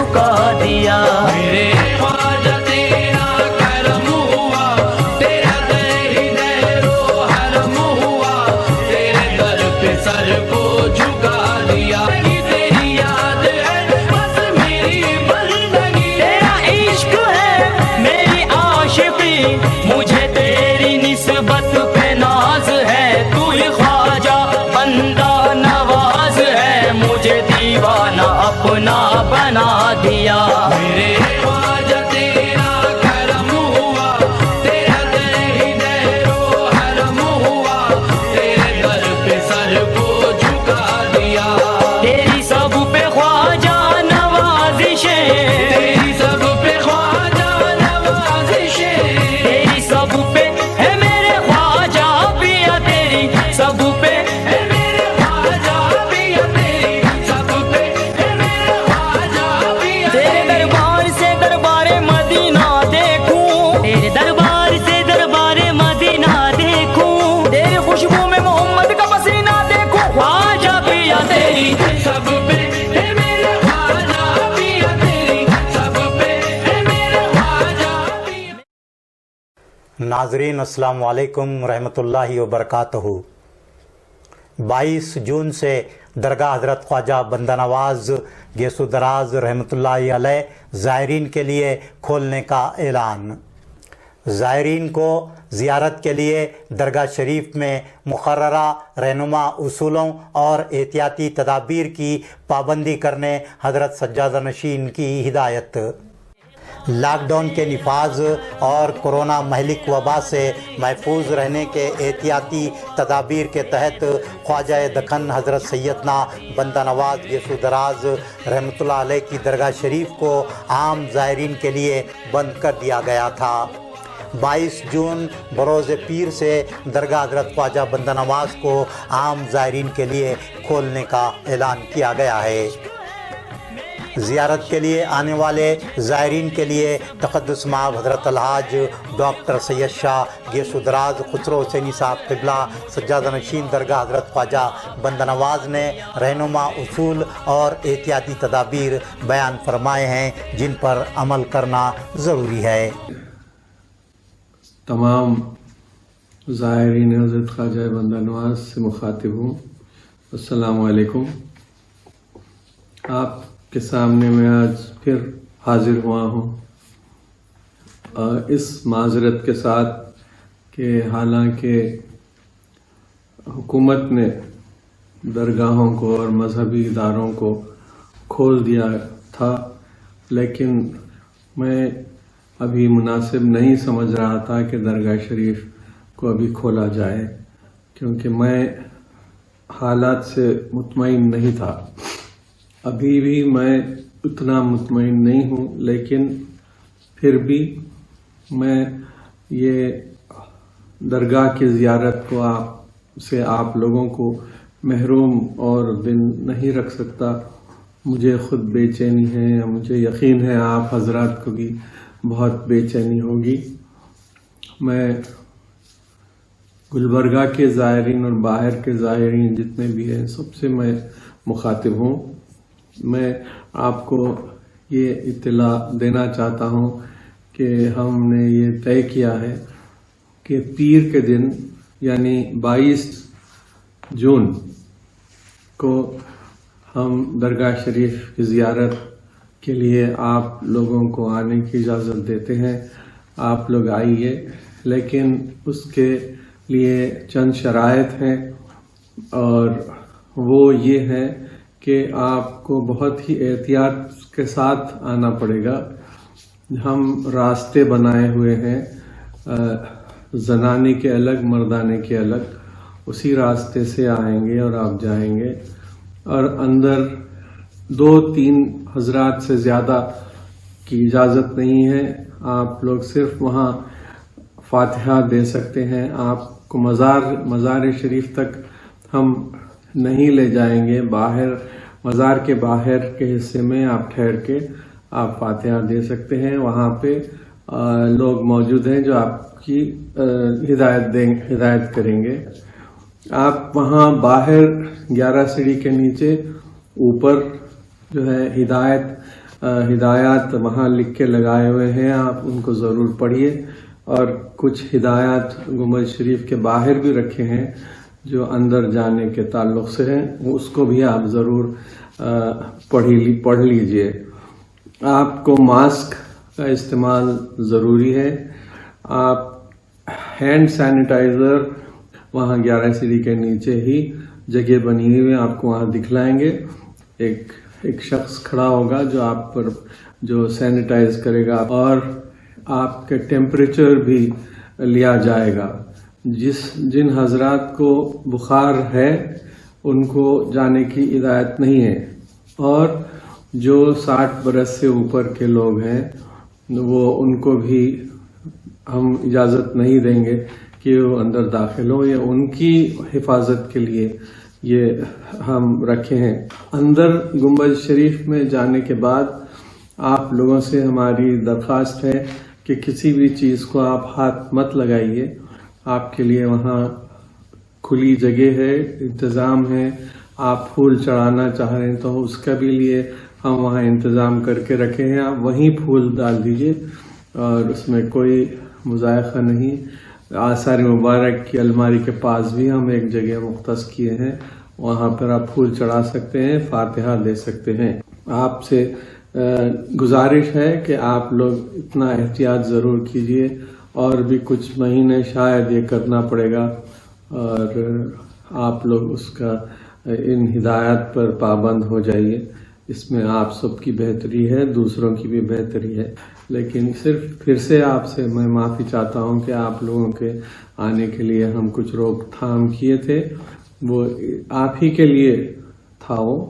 झुका दिया। मेरे ख्वाजा तेरा करम हुआ, तेरा दर हरम हुआ, तेरे दर पे सर को झुका दिया। तेरी याद है बस मेरी बंदगी, तेरा इश्क है मेरी आशिकी, मुझे तेरी निस्बत पे नाज है। तू ही ख्वाजा बंदा नवाज है, मुझे दीवाना अपना बना दिया। मेरे ख्वाजा तेरा करम हुआ, तेरा दर हरम हुआ, तेरे दर पे सर को झुका दिया। तेरी सब पे ख्वाजा नवाजिशें, तेरी सब पे ख्वाजा नवाजिशें, तेरी सब पे है मेरे ख्वाजा पिया, तेरी सब पे है मेरे ख्वाजा पिया, तेरी सब पे है मेरे ख्वाजा पिया। तेरे दरबार से दरबारे मदीना देखूं, तेरे दरबार से दरबारे मदीना देखूं, तेरी खुशबू में मोहम्मद का पसीना देखूं। ख्वाजा पिया तेरी सब पे है मेरे ख्वाजा पिया, तेरी सब पे है मेरे ख्वाजा पिया। नाजरीन अस्सलाम वालेकुम रहमतुल्लाहि व बरकातहू। 22 जून से दरगाह हज़रत ख्वाजा बंदा नवाज गेसु दराज रहमतुल्लाहि अलैह ज़ायरीन के लिए खोलने का ऐलान। ज़ायरीन को ज़ियारत के लिए दरगाह शरीफ में मुकर्ररा रहनुमा उसूलों और एहतियाती तदाबीर की पाबंदी करने हज़रत सज्जादा नशीन की हिदायत। लॉकडाउन के निफाज और कोरोना महलिक वबा से महफूज रहने के एहतियाती तदाबीर के तहत ख्वाजा दखन हज़रत सैयदना बंदा नवाज गेसु दराज रहमतुल्लाह अलैह की दरगाह शरीफ को आम ज़ायरीन के लिए बंद कर दिया गया था। 22 जून बरोज़ पीर से दरगाह हज़रत ख्वाजा बंदा नवाज को आम ज़ायरीन के लिए खोलने का ऐलान किया गया है। ज़ियारत के लिए आने वाले ज़ायरीन के लिए तक़द्दुस माब हज़रत अलहाज डॉक्टर सैयद शाह गेसु दराज खुसरो हुसैनी साहब क़िबला सज्जादा नशीन दरगाह हज़रत ख्वाजा बंदा नवाज ने रहनुमा उसूल और एहतियाती तदाबीर बयान फरमाए हैं, जिन पर अमल करना ज़रूरी है। तमाम ज़ायरीन हज़रत ख्वाजा बंदा नवाज से मुखातिब हूँ। अस्सलामु अलैकुम। आपके सामने मैं आज फिर हाजिर हुआ हूँ इस माजरत के साथ कि हालांकि हुकूमत ने दरगाहों को और मजहबी इदारों को खोल दिया था, लेकिन मैं अभी मुनासिब नहीं समझ रहा था कि दरगाह शरीफ को अभी खोला जाए, क्योंकि मैं हालात से मुतमईन नहीं था। अभी भी मैं उतना मुतमईन नहीं हूँ, लेकिन फिर भी मैं ये दरगाह की ज़ियारत को आप लोगों को महरूम और दिन नहीं रख सकता। मुझे ख़ुद बेचैनी है, मुझे यकीन है आप हजरात को भी बहुत बेचैनी होगी। मैं गुलबर्गा के ज़ायरीन और बाहर के ज़ायरीन जितने भी हैं सबसे मैं मुखातिब हूँ। मैं आपको ये इत्तला देना चाहता हूँ कि हमने ये तय किया है कि पीर के दिन यानी 22 जून को हम दरगाह शरीफ की ज़ियारत के लिए आप लोगों को आने की इजाज़त देते हैं। आप लोग आइए, लेकिन उसके लिए चंद शराइत हैं, और वो ये है कि आपको बहुत ही एहतियात के साथ आना पड़ेगा। हम रास्ते बनाए हुए हैं, जनाने के अलग मर्दाने के अलग, उसी रास्ते से आएंगे और आप जाएंगे। और अंदर 2-3 हजरात से ज़्यादा की इजाज़त नहीं है। आप लोग सिर्फ वहाँ फातिहा दे सकते हैं। आपको मज़ार शरीफ तक हम नहीं ले जाएंगे। बाहर मज़ार के बाहर के हिस्से में आप ठहर के आप फातिहा दे सकते हैं। वहाँ पे लोग मौजूद हैं जो आपकी हिदायत करेंगे। आप वहाँ बाहर 11 सीढ़ी के नीचे ऊपर जो है हिदायत ہدایات وہاں لکھ کے لگائے ہوئے ہیں، آپ ان کو ضرور پڑھیے، اور کچھ ہدایات گنبد شریف کے باہر بھی رکھے ہیں جو اندر جانے کے تعلق سے ہیں، اس کو بھی آپ ضرور پڑھ لیجئے۔ آپ کو ماسک کا استعمال ضروری ہے۔ آپ ہینڈ سینیٹائزر وہاں 11 سیڑھی کے نیچے ہی جگہ بنی ہوئی ہے، آپ کو وہاں دکھلائیں گے، ایک شخص کھڑا ہوگا جو آپ پر جو سینیٹائز کرے گا، اور آپ کے ٹیمپریچر بھی لیا جائے گا۔ جن حضرات کو بخار ہے ان کو جانے کی ہدایت نہیں ہے، اور جو 60 برس سے اوپر کے لوگ ہیں وہ ان کو بھی ہم اجازت نہیں دیں گے کہ وہ اندر داخل ہو، یا ان کی حفاظت کے لیے یہ ہم رکھے ہیں۔ اندر گنبد شریف میں جانے کے بعد آپ لوگوں سے ہماری درخواست ہے کہ کسی بھی چیز کو آپ ہاتھ مت لگائیے۔ آپ کے لیے وہاں کھلی جگہ ہے، انتظام ہے، آپ پھول چڑھانا چاہ رہے ہیں تو اس کا بھی لیے ہم وہاں انتظام کر کے رکھے ہیں، آپ وہیں پھول ڈال دیجئے، اور اس میں کوئی مذائقہ نہیں۔ آثار مبارک کی الماری کے پاس بھی ہم ایک جگہ مختص کیے ہیں، وہاں پر آپ پھول چڑھا سکتے ہیں، فاتحہ دے سکتے ہیں۔ آپ سے گزارش ہے کہ آپ لوگ اتنا احتیاط ضرور کیجئے، اور بھی کچھ مہینے شاید یہ کرنا پڑے گا، اور آپ لوگ اس کا ان ہدایات پر پابند ہو جائیے۔ اس میں آپ سب کی بہتری ہے، دوسروں کی بھی بہتری ہے، لیکن صرف پھر سے آپ سے میں معافی چاہتا ہوں کہ آپ لوگوں کے آنے کے لیے ہم کچھ روک تھام کیے تھے، وہ آپ ہی کے لیے تھا، وہ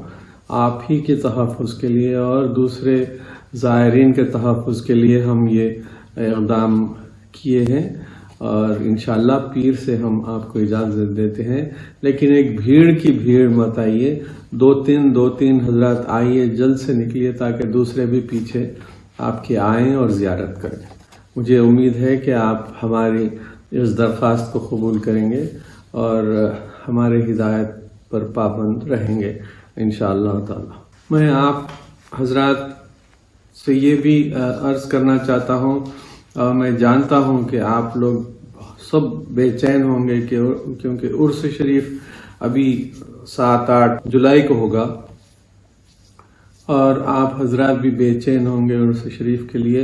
آپ ہی کے تحفظ کے لیے اور دوسرے زائرین کے تحفظ کے لیے ہم یہ اقدام کیے ہیں، اور انشاءاللہ پیر سے ہم آپ کو اجازت دیتے ہیں۔ لیکن ایک بھیڑ کی بھیڑ مت آئیے، دو تین حضرات آئیے، جلد سے نکلیے تاکہ دوسرے بھی پیچھے آپ کے آئیں اور زیارت کریں۔ مجھے امید ہے کہ آپ ہماری اس درخواست کو قبول کریں گے اور ہمارے ہدایت پر پابند رہیں گے انشاءاللہ تعالی۔ میں آپ حضرات سے یہ بھی عرض کرنا چاہتا ہوں، میں جانتا ہوں کہ آپ لوگ سب بے چین ہوں گے کیونکہ عرس شریف ابھی 7-8 جولائی کو ہوگا، اور آپ حضرات بھی بے چین ہوں گے عرس شریف کے لیے۔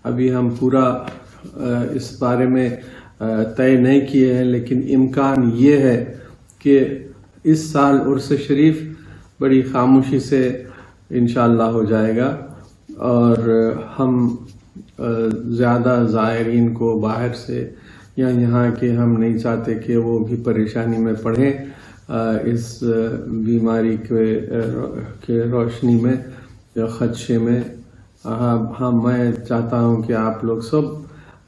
ابھی ہم پورا اس بارے میں طے نہیں کیے ہیں، لیکن امکان یہ ہے کہ اس سال عرس شریف بڑی خاموشی سے انشاءاللہ ہو جائے گا، اور ہم زیادہ زائرین کو باہر سے یا یہاں کے ہم نہیں چاہتے کہ وہ بھی پریشانی میں پڑیں اس بیماری کے روشنی میں یا خدشے میں۔ میں چاہتا ہوں کہ آپ لوگ سب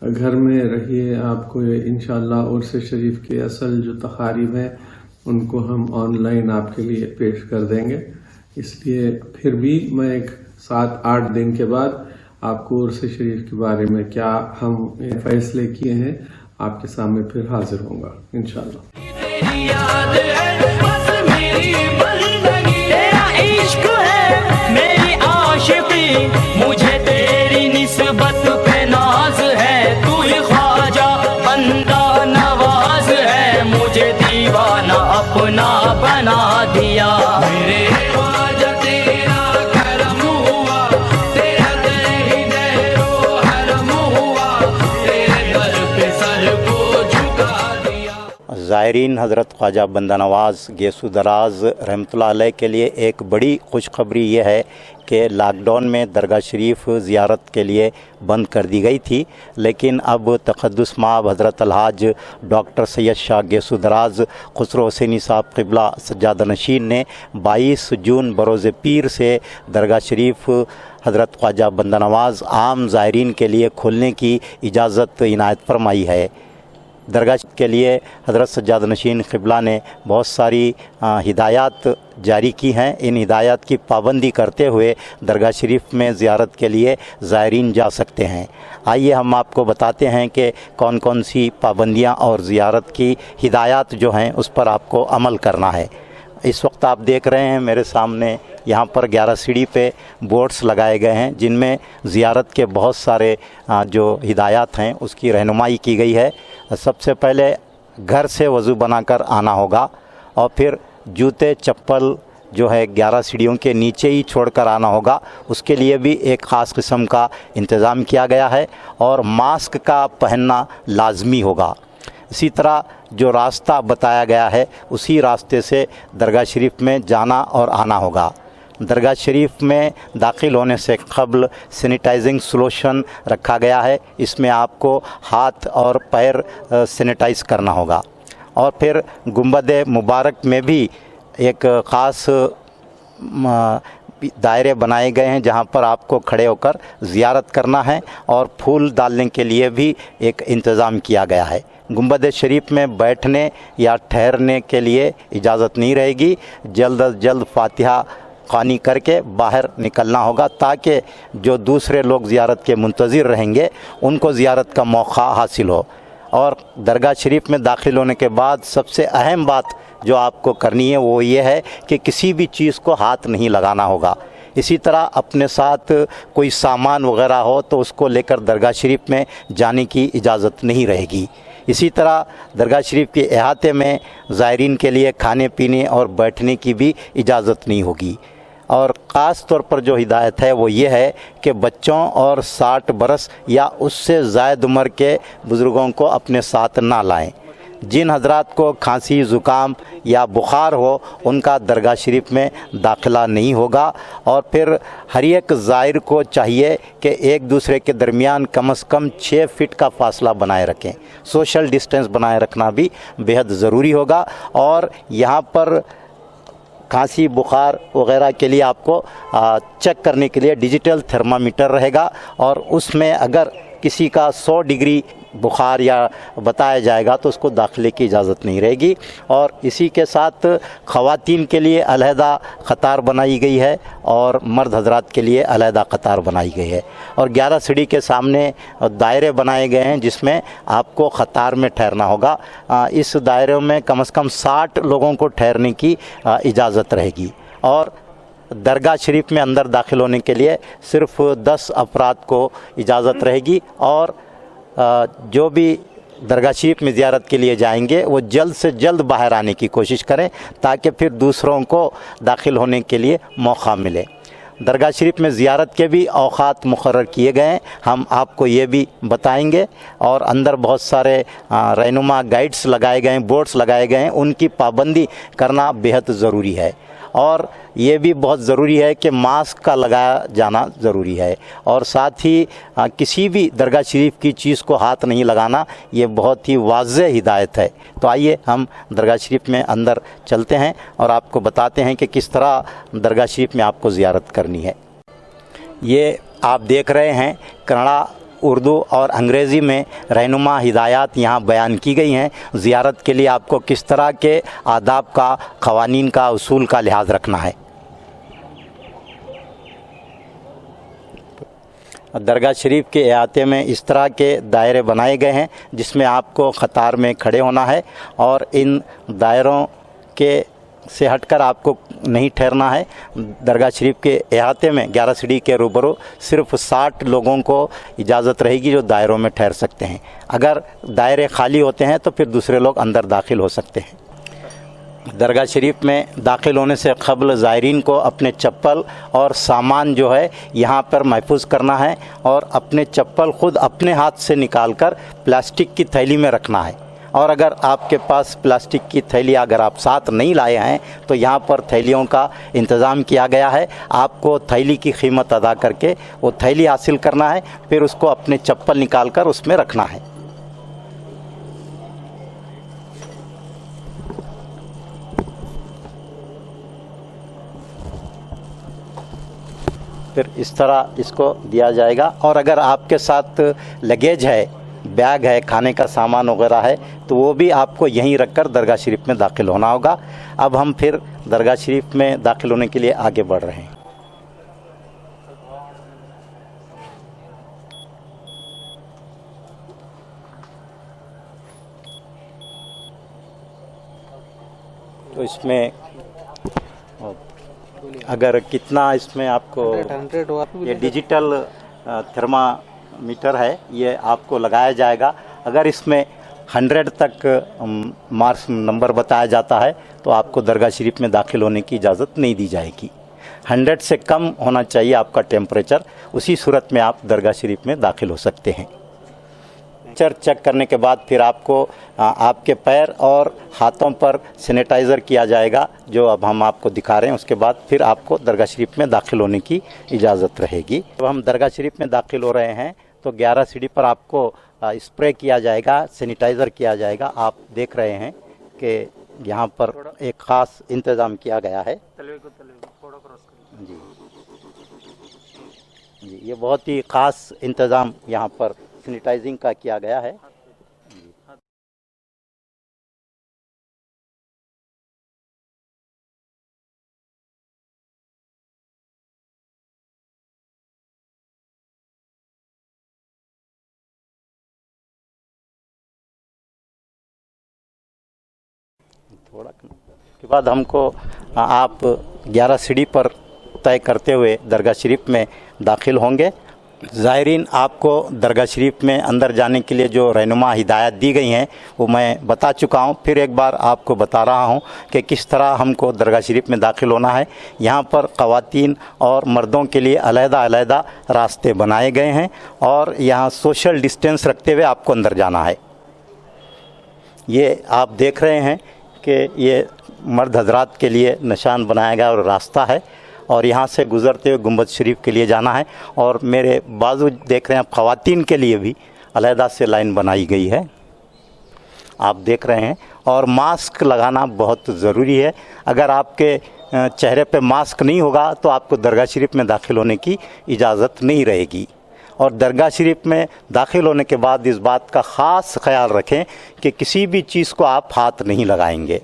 گھر میں رہیے۔ آپ کو انشاءاللہ عرس شریف کے اصل جو تقاریب ہیں ان کو ہم آن لائن آپ کے لیے پیش کر دیں گے، اس لیے پھر بھی میں ایک 7-8 دن کے بعد آپ کو عرس شریف کے بارے میں کیا ہم فیصلے کیے ہیں آپ کے سامنے پھر حاضر ہوں گا انشاءاللہ۔ تیری یاد ہے بس میری بندگی، تیرا عشق ہے میری عاشقی، مجھے تیری نسبت پہ ناز ہے، تو ہی خواجہ بندہ نواز ہے، مجھے دیوانہ اپنا بنا دیا۔ میرے خواجہ تیرا کرم ہوا، تیرا در و حرم ہوا، تیرے در پہ سر کو جھکا دیا۔ زائرین حضرت خواجہ بندہ نواز گیسو دراز رحمۃ اللہ علیہ کے لیے ایک بڑی خوشخبری یہ ہے کہ لاک ڈاؤن میں درگاہ شریف زیارت کے لیے بند کر دی گئی تھی، لیکن اب تقدس مآب حضرت الحاج ڈاکٹر سید شاہ گیسو دراز خسرو حسینی صاحب قبلہ سجادہ نشین نے 22 جون بروز پیر سے درگاہ شریف حضرت خواجہ بندہ نواز عام زائرین کے لیے کھولنے کی اجازت عنایت فرمائی ہے۔ درگاہ کے لیے حضرت سجادہ نشین قبلہ نے بہت ساری ہدایات جاری کی ہیں، ان ہدایات کی پابندی کرتے ہوئے درگاہ شریف میں زیارت کے لیے زائرین جا سکتے ہیں۔ آئیے ہم آپ کو بتاتے ہیں کہ کون کون سی پابندیاں اور زیارت کی ہدایات جو ہیں اس پر آپ کو عمل کرنا ہے۔ इस वक्त आप देख रहे हैं मेरे सामने यहाँ पर 11 सीढ़ी पे बोर्ड्स लगाए गए हैं जिनमें ज़ियारत के बहुत सारे जो हिदायत हैं उसकी रहनुमाई की गई है। सबसे पहले घर से वज़ू बनाकर आना होगा और फिर जूते चप्पल जो है 11 सीढ़ियों के नीचे ही छोड़कर आना होगा। उसके लिए भी एक ख़ास किस्म का इंतज़ाम किया गया है और मास्क का पहनना लाजमी होगा। इसी तरह जो रास्ता बताया गया है उसी रास्ते से दरगाह शरीफ में जाना और आना होगा। दरगाह शरीफ में दाखिल होने से क़ब्ल सैनिटाइजिंग सॉल्यूशन रखा गया है। इसमें आपको हाथ और पैर सैनिटाइज़ करना होगा। और फिर गुंबद मुबारक में भी एक ख़ास दायरे बनाए गए हैं जहां पर आपको खड़े होकर ज़ियारत करना है और फूल डालने के लिए भी एक इंतज़ाम किया गया है। गुंबद शरीफ में बैठने या ठहरने के लिए इजाज़त नहीं रहेगी। जल्द अज जल्द फातिहा ख़्वानी करके बाहर निकलना होगा ताकि जो दूसरे लोग ज़ियारत के मुंतज़िर रहेंगे उनको ज़ियारत का मौका हासिल हो। और दरगाह शरीफ में दाखिल होने के बाद सबसे अहम बात जो आपको करनी है वो ये है कि किसी भी चीज़ को हाथ नहीं लगाना होगा। इसी तरह अपने साथ कोई सामान वगैरह हो तो उसको लेकर दरगाह शरीफ में जाने की इजाज़त नहीं रहेगी। इसी तरह दरगाह शरीफ के अहाते में ज़ायरीन के लिए खाने पीने और बैठने की भी इजाज़त नहीं होगी। और ख़ास तौर पर जो हिदायत है वो ये है कि बच्चों और 60 बरस या उससे ज़ायद उम्र के बुज़ुर्गों को अपने साथ ना लाएं। जिन हजरात को खांसी ज़ुकाम या बुखार हो उनका दरगाह शरीफ में दाखिला नहीं होगा। और फिर हर एक ज़ायर को चाहिए कि एक दूसरे के दरमियान कम से कम 6 फीट का फ़ासला बनाए रखें। सोशल डिस्टेंस बनाए रखना भी बेहद ज़रूरी होगा। और यहाँ पर खांसी बुखार वगैरह के लिए आपको चेक करने के लिए डिजिटल थर्मामीटर रहेगा और उसमें अगर किसी का 100 डिग्री बुखार या बताया जाएगा तो उसको दाखिले की इजाज़त नहीं रहेगी। और इसी के साथ ख़वातीन के लिए अलहदा क़तार बनाई गई है और मर्द हजरात के लिए अलहदा क़तार बनाई गई है। और 11 सीढ़ी के सामने दायरे बनाए गए हैं जिसमें आपको क़तार में ठहरना होगा। इस दायरे में कम से कम 60 लोगों को ठहरने की इजाज़त रहेगी। और दरगाह शरीफ में अंदर दाखिल होने के लिए सिर्फ़ 10 अफराद को इजाज़त रहेगी। और जो भी दरगाह शरीफ में ज़ियारत के लिए जाएंगे वो जल्द से जल्द बाहर आने की कोशिश करें ताकि फिर दूसरों को दाखिल होने के लिए मौका मिले। दरगाह शरीफ में ज़ियारत के भी औक़ात मुक़र्रर किए गए हैं, हम आपको ये भी बताएंगे। और अंदर बहुत सारे रहनुमा गाइड्स लगाए गए हैं, बोर्ड्स लगाए गए हैं, उनकी पाबंदी करना बेहद ज़रूरी है। और ये भी बहुत ज़रूरी है कि मास्क का लगाया जाना ज़रूरी है। और साथ ही किसी भी दरगाह शरीफ की चीज़ को हाथ नहीं लगाना, ये बहुत ही वाज़ेह हिदायत है। तो आइए हम दरगाह शरीफ में अंदर चलते हैं और आपको बताते हैं कि किस तरह दरगाह शरीफ में आपको ज़ियारत करनी है। ये आप देख रहे हैं कन्नड़ा, उर्दू और अंग्रेज़ी में रहनुमा हिदायत यहाँ बयान की गई हैं। ज़ियारत के लिए आपको किस तरह के आदाब का, क़वानीन का, उसूल का लिहाज रखना है। दरगाह शरीफ के अहाते में इस तरह के दायरे बनाए गए हैं जिसमें आपको क़तार में खड़े होना है और इन दायरों के से हटकर आपको नहीं ठहरना है। दरगाह शरीफ के अहाते में 11 सीढ़ी के रूबरू सिर्फ 60 लोगों को इजाज़त रहेगी जो दायरों में ठहर सकते हैं। अगर दायरे खाली होते हैं तो फिर दूसरे लोग अंदर दाखिल हो सकते हैं। दरगाह शरीफ में दाखिल होने से क़ब्ल ज़ायरीन को अपने चप्पल और सामान जो है यहाँ पर महफूज करना है और अपने चप्पल ख़ुद अपने हाथ से निकाल कर प्लास्टिक की थैली में रखना है। और अगर आपके पास प्लास्टिक की थैली अगर आप साथ नहीं लाए हैं तो यहाँ पर थैलियों का इंतज़ाम किया गया है। आपको थैली की कीमत अदा करके वो थैली हासिल करना है, फिर उसको अपने चप्पल निकाल कर उसमें रखना है। फिर इस तरह इसको दिया जाएगा। और अगर आपके साथ लगेज है, बैग है, खाने का सामान वगैरह है तो वो भी आपको यहीं रखकर दरगाह शरीफ में दाखिल होना होगा। अब हम फिर दरगाह शरीफ में दाखिल होने के लिए आगे बढ़ रहे हैं। तो इसमें अगर कितना इसमें आपको 100 ये डिजिटल थर्मामीटर है, ये आपको लगाया जाएगा। अगर इसमें 100 तक मार्क्स नंबर बताया जाता है तो आपको दरगाह शरीफ में दाखिल होने की इजाज़त नहीं दी जाएगी। 100 से कम होना चाहिए आपका टेम्परेचर, उसी सूरत में आप दरगाह शरीफ में दाखिल हो सकते हैं। चेक करने के बाद फिर आपको आपके पैर और हाथों पर सैनिटाइज़र किया जाएगा, जो अब हम आपको दिखा रहे हैं। उसके बाद फिर आपको दरगाह शरीफ में दाखिल होने की इजाज़त रहेगी। जब हम दरगाह शरीफ में दाखिल हो रहे हैं तो 11 सीढ़ी पर आपको स्प्रे किया जाएगा, सैनिटाइज़र किया जाएगा। आप देख रहे हैं कि यहाँ पर एक ख़ास इंतज़ाम किया गया है। जी जी, ये बहुत ही ख़ास इंतज़ाम यहाँ पर सैनिटाइजिंग का किया गया है। थोड़ा के बाद हमको आप 11 सीढ़ी पर तय करते हुए दरगाह शरीफ में दाखिल होंगे। ज़ायरीन, आपको दरगाह शरीफ में अंदर जाने के लिए जो रहनुमा हिदायत दी गई हैं वो मैं बता चुका हूँ। फिर एक बार आपको बता रहा हूँ कि किस तरह हमको दरगाह शरीफ में दाखिल होना है। यहाँ पर ख़वातीन और मर्दों के लिए अलग-अलग रास्ते बनाए गए हैं और यहाँ सोशल डिस्टेंस रखते हुए आपको अंदर जाना है। ये आप देख रहे हैं कि ये मर्द हजरात के लिए निशान बनाया गया और रास्ता है, और यहाँ से गुज़रते हुए गुंबद शरीफ के लिए जाना है। और मेरे बाजू देख रहे हैं आप, ख़वातीन के लिए भी अलहदा से लाइन बनाई गई है, आप देख रहे हैं। और मास्क लगाना बहुत ज़रूरी है। अगर आपके चेहरे पे मास्क नहीं होगा तो आपको दरगाह शरीफ में दाखिल होने की इजाज़त नहीं रहेगी। और दरगाह शरीफ में दाखिल होने के बाद इस बात का ख़ास ख्याल रखें कि किसी भी चीज़ को आप हाथ नहीं लगाएंगे,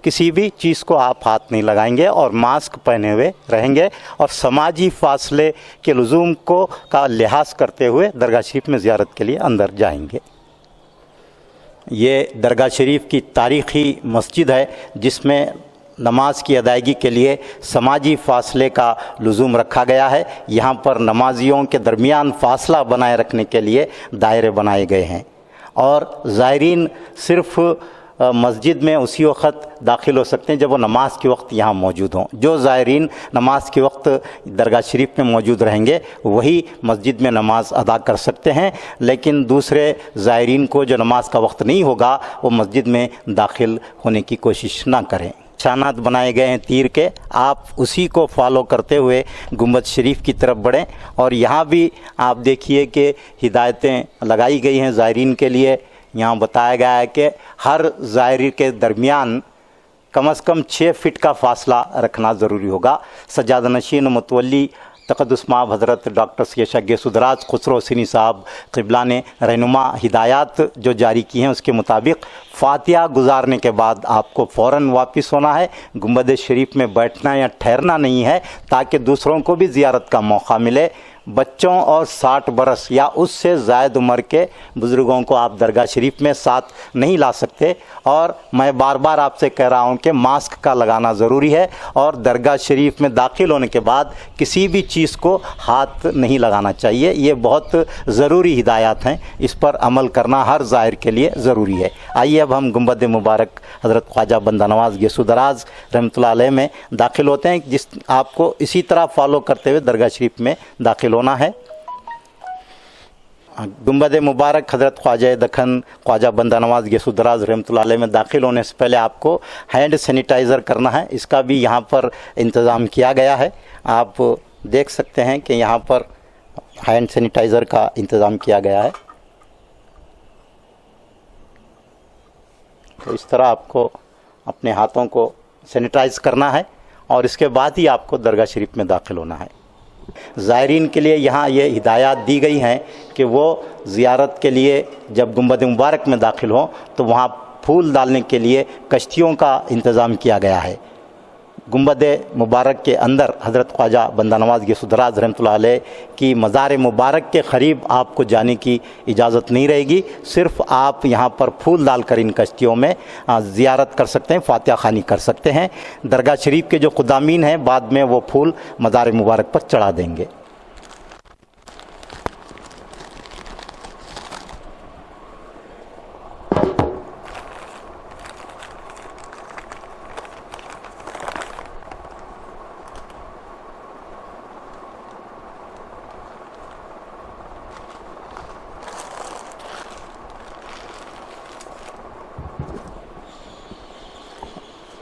किसी भी चीज़ को आप हाथ नहीं लगाएंगे और मास्क पहने हुए रहेंगे और समाजी फासले के लुज़ूम को का लिहाज करते हुए दरगाह शरीफ में ज़ियारत के लिए अंदर जाएंगे। ये दरगाह शरीफ की तारीख़ी मस्जिद है जिसमें नमाज की अदायगी के लिए समाजी फासले का लुज़ूम रखा गया है। यहाँ पर नमाजियों के दरमियान फासला बनाए रखने के लिए दायरे बनाए गए हैं और ज़ायरीन सिर्फ़ मस्जिद में उसी वक्त दाखिल हो सकते हैं जब वो नमाज के वक्त यहाँ मौजूद हों। जो ज़ायरीन नमाज के वक्त दरगाह शरीफ में मौजूद रहेंगे वही मस्जिद में नमाज अदा कर सकते हैं, लेकिन दूसरे ज़ायरीन को जो नमाज का वक्त नहीं होगा वो मस्जिद में दाखिल होने की कोशिश ना करें। निशानात बनाए गए हैं तीर के, आप उसी को फॉलो करते हुए गुंबद शरीफ की तरफ बढ़ें। और यहाँ भी आप देखिए कि हिदायतें लगाई गई हैं ज़ायरीन के लिए। यहाँ बताया गया है कि हर ज़ायरी के दरमियान कम से कम 6 फीट का फासला रखना ज़रूरी होगा। सज्जाद नशीन मुतवल्ली तक़द्दुस माब हज़रत डॉक्टर सैयद शाह गैसुद्दराज खुसरो हसीनी साहब क़िबला ने रहनुमा हिदायत जो जारी की हैं उसके मुताबिक फ़ातिहा गुजारने के बाद आपको फ़ौरन वापस होना है। गुंबद शरीफ में बैठना या ठहरना नहीं है ताकि दूसरों को भी ज़ियारत का मौका मिले। बच्चों और 60 बरस या उससे ज़ायद उम्र के बुज़ुर्गों को आप दरगाह शरीफ में साथ नहीं ला सकते। और मैं बार बार आपसे कह रहा हूँ कि मास्क का लगाना ज़रूरी है और दरगाह शरीफ में दाखिल होने के बाद किसी भी चीज़ को हाथ नहीं लगाना चाहिए। ये बहुत ज़रूरी हिदायत हैं, इस पर अमल करना हर ज़ाहिर के लिए ज़रूरी है। आइए अब हम गुंबद मुबारक हज़रत ख्वाजा बंदा नवाज़ गैसुद्दराज रहमतुल्लाह अलैह में दाखिल होते हैं, जिस आपको इसी तरह फॉलो करते हुए दरगाह शरीफ में दाखिल होना है। गुंबद मुबारक हज़रत ख्वाजा दखन ख्वाजा बंदा नवाज़ गैसुद्दराज रहमतुल्लाह अलैह में दाखिल होने से पहले आपको हैंड सैनिटाइज़र करना है। इसका भी यहाँ पर इंतज़ाम किया गया है। आप देख सकते हैं कि यहाँ पर हैंड सैनिटाइज़र का इंतज़ाम किया गया है। तो इस तरह आपको अपने हाथों को सैनिटाइज़ करना है और इसके बाद ही आपको दरगाह शरीफ में दाखिल होना है। ज़ायरीन के लिए यहाँ ये हिदायत दी गई हैं कि वो ज़ियारत के लिए जब गुंबद मुबारक में दाखिल हों तो वहाँ फूल डालने के लिए कश्तियों का इंतज़ाम किया गया है। गुंबद मुबारक के अंदर हज़रत ख्वाजा बंदा नवाज़ गौसुदराज रहमतुल्लाह अलैह की मज़ार मुबारक के क़रीब आपको जाने की इजाज़त नहीं रहेगी। सिर्फ़ आप यहाँ पर फूल डालकर इन कश्तियों में ज़ियारत कर सकते हैं, फातिहा ख़ानी कर सकते हैं। दरगाह शरीफ के जो ख़ुदामीन हैं बाद में वो फूल मज़ार मुबारक पर चढ़ा देंगे।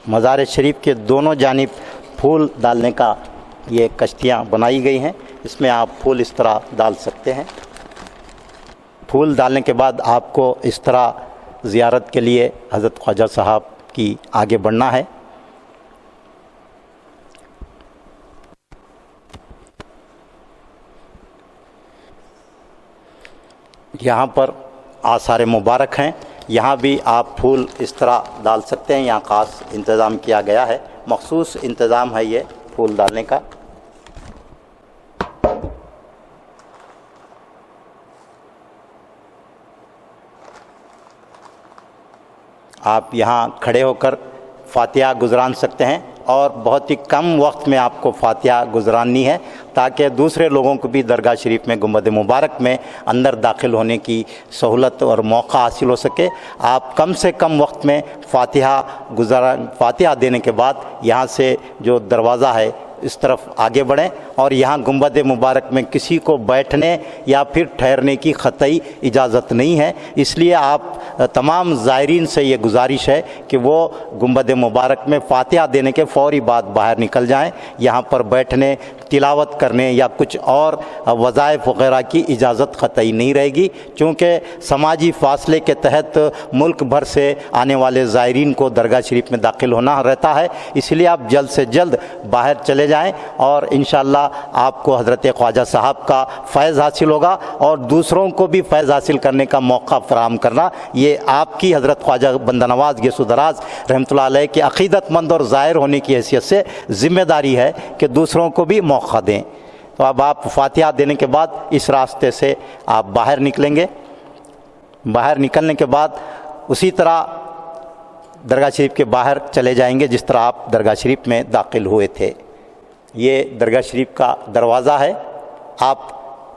मज़ार शरीफ के दोनों जानिब फूल डालने का ये कश्तियाँ बनाई गई हैं, इसमें आप फूल इस तरह डाल सकते हैं। फूल डालने के बाद आपको इस तरह ज़ियारत के लिए हज़रत ख्वाजा साहब की आगे बढ़ना है। यहाँ पर आसार मुबारक हैं, यहाँ भी आप फूल इस तरह डाल सकते हैं। यहाँ ख़ास इंतज़ाम किया गया है, मखसूस इंतज़ाम है ये फूल डालने का। आप यहाँ खड़े होकर फातिहा गुज़रान सकते हैं और बहुत ही कम वक्त में आपको फातिहा गुज़रानी है ताकि दूसरे लोगों को भी दरगाह शरीफ में गुंबद मुबारक में अंदर दाखिल होने की सहूलत और मौका हासिल हो सके। आप कम से कम वक्त में फातिहा देने के बाद यहाँ से जो दरवाज़ा है इस तरफ आगे बढ़ें और यहाँ गुंबद मुबारक में किसी को बैठने या फिर ठहरने की क़तई इजाज़त नहीं है। इसलिए आप तमाम ज़ायरीन से ये गुजारिश है कि वो गुंबद मुबारक में फातिहा देने के फ़ौरी बाद बाहर निकल जाएं। यहाँ पर बैठने, तिलावत करने या कुछ और वज़ाइफ वग़ैरह की इजाज़त क़तई नहीं रहेगी, क्योंकि समाजी फ़ासले के तहत मुल्क भर से आने वाले ज़ायरीन को दरगाह शरीफ में दाखिल होना रहता है। इसलिए आप जल्द से जल्द बाहर चले जाएं और इंशाअल्लाह आपको हज़रत ख्वाजा साहब का फैज़ हासिल होगा और दूसरों को भी फैज़ हासिल करने का मौका फराहम करना ये आपकी हज़रत ख्वाजा बंदा नवाज़ गौसुदराज रहमतुल्लाह अलैह के अक़ीदतमंद और ज़ाहिर होने की हैसियत से ज़िम्मेदारी है कि दूसरों को भी मौका दें। तो अब आप फातिहा देने के बाद इस रास्ते से आप बाहर निकलेंगे। बाहर निकलने के बाद उसी तरह दरगाह शरीफ के बाहर चले जाएंगे जिस तरह आप दरगाह शरीफ में दाखिल हुए थे। ये दरगाह शरीफ का दरवाज़ा है। आप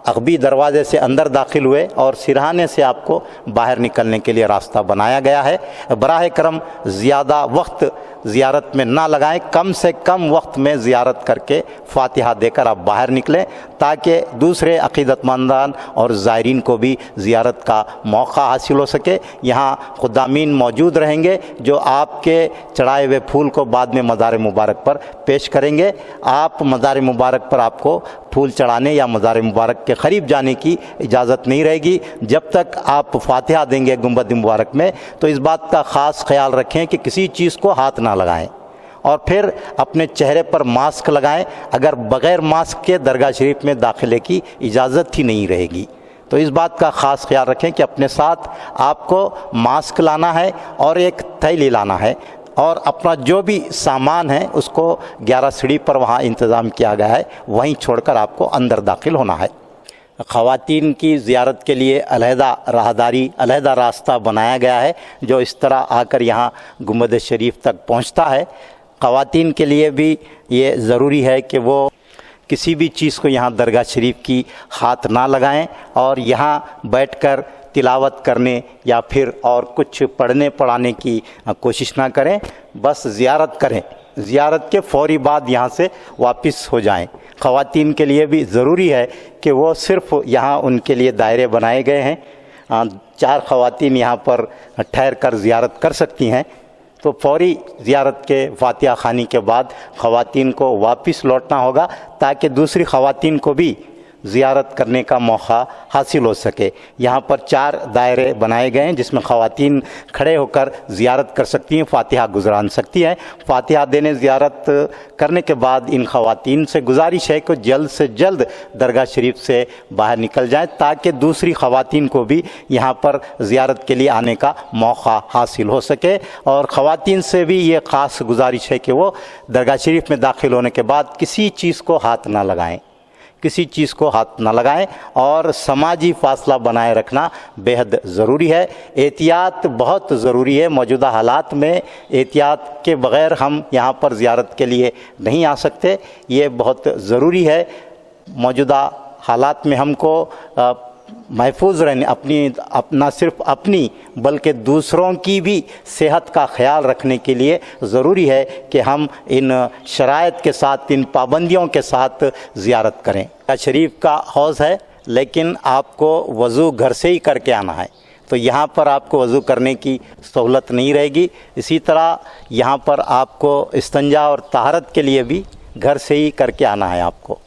अगबी दरवाज़े से अंदर दाखिल हुए और सिरहाने से आपको बाहर निकलने के लिए रास्ता बनाया गया है। बराह करम ज़्यादा वक्त ज़ियारत में ना लगाएं, कम से कम वक्त में ज़ियारत करके फातिहा देकर आप बाहर निकलें ताकि दूसरे अक़ीदतमंदान और ज़ायरीन को भी ज़ियारत का मौका हासिल हो सके। यहाँ ख़ुदामीन मौजूद रहेंगे जो आपके चढ़ाए हुए फूल को बाद में मज़ार मुबारक पर पेश करेंगे। आप मज़ार मुबारक पर आपको फूल चढ़ाने या मज़ार मुबारक के क़रीब जाने की इजाज़त नहीं रहेगी जब तक आप फातिहा देंगे गुंबद मुबारक में। तो इस बात का ख़ास ख्याल रखें कि किसी चीज़ को हाथ ना लगाएं और फिर अपने चेहरे पर मास्क लगाएं। अगर बग़ैर मास्क के दरगाह शरीफ में दाखिले की इजाज़त ही नहीं रहेगी। तो इस बात का ख़ास ख्याल रखें कि अपने साथ आपको मास्क लाना है और एक थैली लाना है और अपना जो भी सामान है उसको 11 सीढ़ी पर वहाँ इंतज़ाम किया गया है, वहीं छोड़कर आपको अंदर दाखिल होना है। ख़वातीन की ज़ियारत के लिए अलहदा राहदारी, अलहदा रास्ता बनाया गया है जो इस तरह आकर यहाँ गुंबद शरीफ तक पहुँचता है। ख़वातीन के लिए भी ये ज़रूरी है कि वो किसी भी चीज़ को यहाँ दरगाह शरीफ की हाथ ना लगाएं और यहाँ बैठकर तिलावत करने या फिर और कुछ पढ़ने पढ़ाने की कोशिश ना करें, बस ज़ियारत करें। ज़ियारत के फ़ौरी बाद यहाँ से वापस हो जाएं। ख़वातीन के लिए भी ज़रूरी है कि वो सिर्फ़ यहाँ उनके लिए दायरे बनाए गए हैं। 4 ख़वातीन यहाँ पर ठहर कर ज़ियारत कर सकती हैं। तो फ़ौरी ज़ियारत के फातिहा ख़ानी के बाद ख़वातीन को वापस लौटना होगा ताकि दूसरी ख़वातीन को भी ज़ियारत करने का मौका हासिल हो सके। यहाँ पर 4 दायरे बनाए गए हैं जिसमें ख़वातीन खड़े होकर ज़ियारत कर सकती हैं, फ़ातिहा गुज़रान सकती हैं। फ़ातिहा देने ज़ियारत करने के बाद इन ख़वातीन से गुजारिश है कि जल्द से जल्द दरगाह शरीफ से बाहर निकल जाएं ताकि दूसरी ख़वातीन को भी यहाँ पर ज़ियारत के लिए आने का मौका हासिल हो सके। और ख़वातीन से भी ये ख़ास गुजारिश है कि वो दरगाह शरीफ में दाखिल होने के बाद किसी चीज़ को हाथ ना लगाएं, किसी चीज़ को हाथ न लगाएं और समाजी फासला बनाए रखना बेहद ज़रूरी है। एहतियात बहुत ज़रूरी है। मौजूदा हालात में एहतियात के बग़ैर हम यहाँ पर ज़ियारत के लिए नहीं आ सकते। ये बहुत ज़रूरी है। मौजूदा हालात में हमको महफूज रहने ना सिर्फ अपनी बल्कि दूसरों की भी सेहत का ख्याल रखने के लिए ज़रूरी है कि हम इन शराइत के साथ, इन पाबंदियों के साथ ज़ियारत करें। शरीफ का हौज़ है लेकिन आपको वज़ू घर से ही करके आना है, तो यहाँ पर आपको वज़ू करने की सहूलत नहीं रहेगी। इसी तरह यहाँ पर आपको इस्तंजा और तहारत के लिए भी घर से ही करके आना है। आपको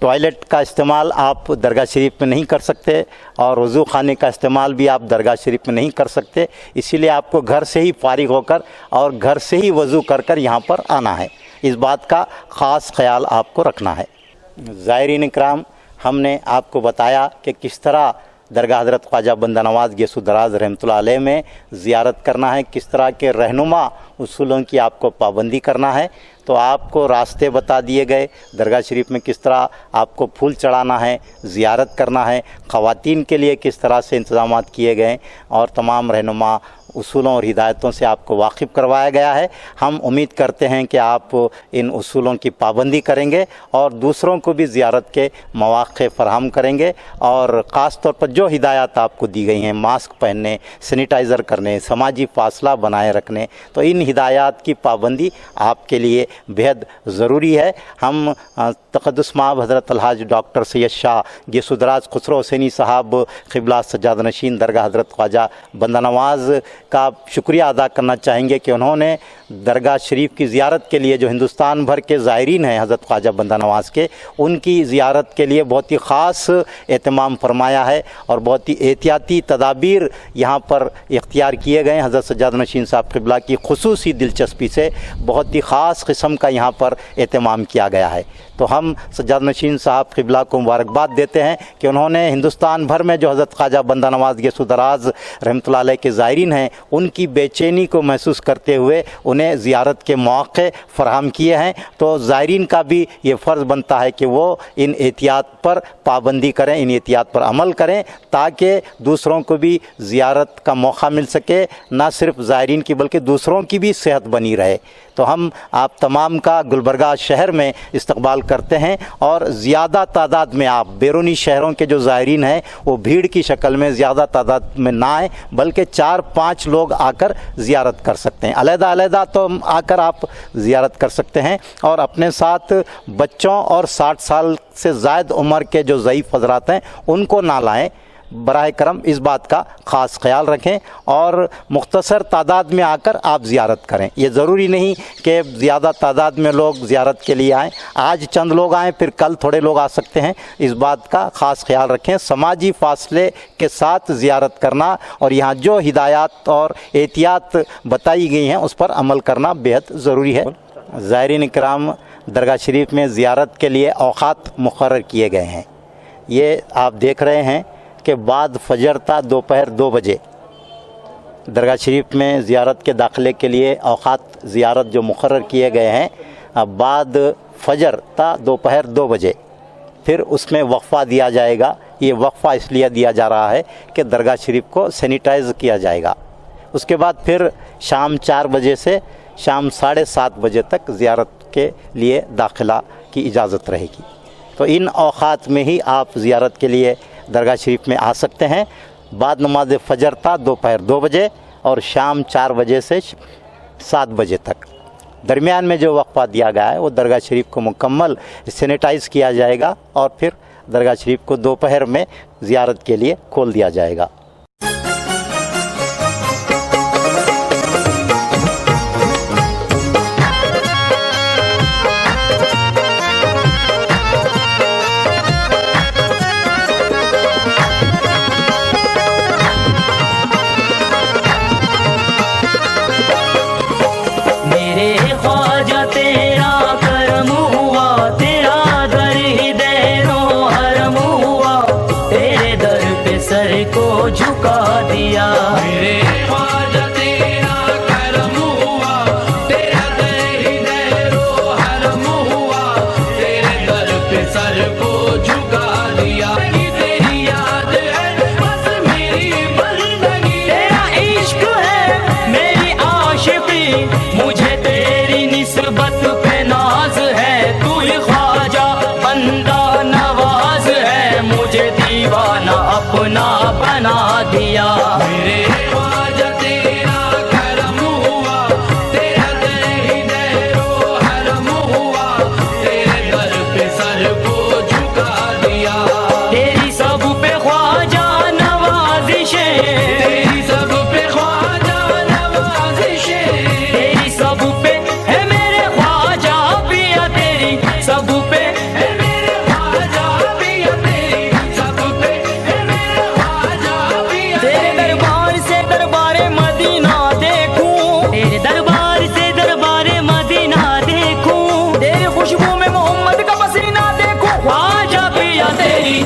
टॉयलेट का इस्तेमाल आप दरगाह शरीफ में नहीं कर सकते और वज़ू खाने का इस्तेमाल भी आप दरगाह शरीफ में नहीं कर सकते। इसीलिए आपको घर से ही फारिग होकर और घर से ही वज़ू कर कर यहाँ पर आना है। इस बात का ख़ास ख्याल आपको रखना है। ज़ायरीन इकराम, हमने आपको बताया कि किस तरह दरगाह हज़रत ख्वाजा बंदा नवाज़ गेसु दराज रहमतुल्लाह अलैह में ज़ियारत करना है, किस तरह के रहनुमा उसूलों की आपको पाबंदी करना है। तो आपको रास्ते बता दिए गए, दरगाह शरीफ में किस तरह आपको फूल चढ़ाना है, ज़ियारत करना है, ख़वातीन के लिए किस तरह से इंतज़ामात किए गए और तमाम रहनुमा उसूलों और हिदायतों से आपको वाकिफ़ करवाया गया है। हम उम्मीद करते हैं कि आप इन उसूलों की पाबंदी करेंगे और दूसरों को भी ज़ियारत के मौक़े फ़राहम करेंगे। और ख़ास तौर पर जो हिदायत आपको दी गई हैं, मास्क पहनने, सैनिटाइज़र करने, समाजी फ़ासला बनाए रखने, तो इन हिदायत की पाबंदी आपके लिए बेहद ज़रूरी है। हम तक़द्दुस माब हज़रत अलहाज डॉक्टर सैयद शाह गेसु दराज खुसरो हुसैनी साहब क़िबला सज्जाद नशीन दरगाह हज़रत ख्वाजा बंदा नवाज़ का शुक्रिया अदा करना चाहेंगे कि उन्होंने दरगाह शरीफ की ज़ियारत के लिए जो हिंदुस्तान भर के ज़ायरीन हैं हज़रत ख्वाजा बंदा नवाज़ के, उनकी ज़ियारत के लिए बहुत ही ख़ास एहतमाम फरमाया है और बहुत ही एहतियाती तदाबीर यहाँ पर इख्तियार किए गए हैं। हज़रत सज्जाद नशीन साहब क़िबला की खुसूसी दिलचस्पी से बहुत ही ख़ास किस्म का यहाँ पर एहतमाम किया गया है। तो हम सज्जाद नशीन साहब क़िबला को मुबारकबाद देते हैं कि उन्होंने हिंदुस्तान भर में जो हज़रत ख्वाजा बंदा नवाज़ गेसु दराज रहमतुल्लाह अलैह के ज़ायरीन हैं, उनकी बेचैनी को महसूस करते हुए उन्हें ज़ियारत के मौक़े फ़राहम किए हैं। तो ज़ायरीन का भी ये फ़र्ज़ बनता है कि वो इन एहतियात पर पाबंदी करें, इन एहतियात पर अमल करें ताकि दूसरों को भी ज़ियारत का मौका मिल सके, ना सिर्फ ज़ायरीन की बल्कि दूसरों की भी सेहत बनी रहे। तो हम आप तमाम का गुलबर्गा शहर में इस्तकबाल करते हैं और ज़्यादा तादाद में आप बैरूनी शहरों के जो ज़ायरीन हैं वो भीड़ की शक्ल में ज़्यादा तादाद में ना आए, बल्कि 4-5 लोग आकर ज़ियारत कर सकते हैं। अलहदा तो आकर आप ज़ियारत कर सकते हैं और अपने साथ बच्चों और 60 साल से ज़ायद उम्र के जो ज़ईफ़ हज़रात हैं उनको ना लाएँ। बराए करम इस बात का ख़ास ख्याल रखें और मुख्तसर तादाद में आकर आप ज़ियारत करें। ये ज़रूरी नहीं कि ज़्यादा तादाद में लोग ज़ियारत के लिए आएँ। आज चंद लोग आएँ, फिर कल थोड़े लोग आ सकते हैं। इस बात का ख़ास ख्याल रखें। समाजी फ़ासले के साथ ज़ियारत करना और यहाँ जो हिदायत और एहतियात बताई गई हैं उस पर अमल करना बेहद ज़रूरी है। ज़ायरीन इकराम, दरगाह शरीफ में ज़ियारत के लिए औक़ात मुक़र्रर किए गए हैं। ये आप देख रहे हैं के बाद फजर था दोपहर 2 बजे दरगाह शरीफ में ज़ियारत के दाखिले के लिए औक़ात ज़ियारत जो मुक़र्रर किए गए हैं, अब बाद फजर था दोपहर 2 बजे, फिर उसमें वक्फ़ा दिया जाएगा। ये वक्फ़ा इसलिए दिया जा रहा है कि दरगाह शरीफ को सैनिटाइज़ किया जाएगा। उसके बाद फिर शाम 4 बजे से शाम 7:30 बजे तक ज़ियारत के लिए दाखिला की इजाज़त रहेगी। तो इन औक़ात में ही आप ज़ियारत के लिए दरगाह शरीफ में आ सकते हैं। बाद नमाज फ़जर था दोपहर 2 बजे और शाम 4 बजे से 7 बजे तक। दरमियान में जो वक्फ़ा दिया गया है वो दरगाह शरीफ को मुकम्मल सैनिटाइज़ किया जाएगा और फिर दरगाह शरीफ को दोपहर में ज़ियारत के लिए खोल दिया जाएगा। सर को झुका दिया। मेरे ख्वाजा तेरा करम हुआ, तेरा दर हरम हुआ, तेरे दर पे सर को झुका दिया। तेरी याद है बस मेरी बंदगी, तेरा इश्क है मेरी आशिकी, मुझे तेरी निस्बत पे नाज है। तू ही ख्वाजा बंदा नवाज है, मुझे दीवाना अपना बना दिया। मेरे ख्वाजा तेरा करम हुआ, तेरा दर हरम हुआ, तेरे दर पे सर को झुका दिया। तेरी सब पे ख्वाजा नवाजिशें, तेरी सब पे ख्वाजा नवाजिशें, तेरी सब पे है मेरे ख्वाजा पिया, तेरी सब पे है मेरे ख्वाजा पिया, तेरी सब पे है मेरे ख्वाजा पिया। तेरे दरबार से दरबारे मदीना देखूं, तेरे दरबार से दरबारे मदीना देखूं, तेरी खुशबू में मोहम्मद का पसीना देखूं। ख्वाजा पिया तेरी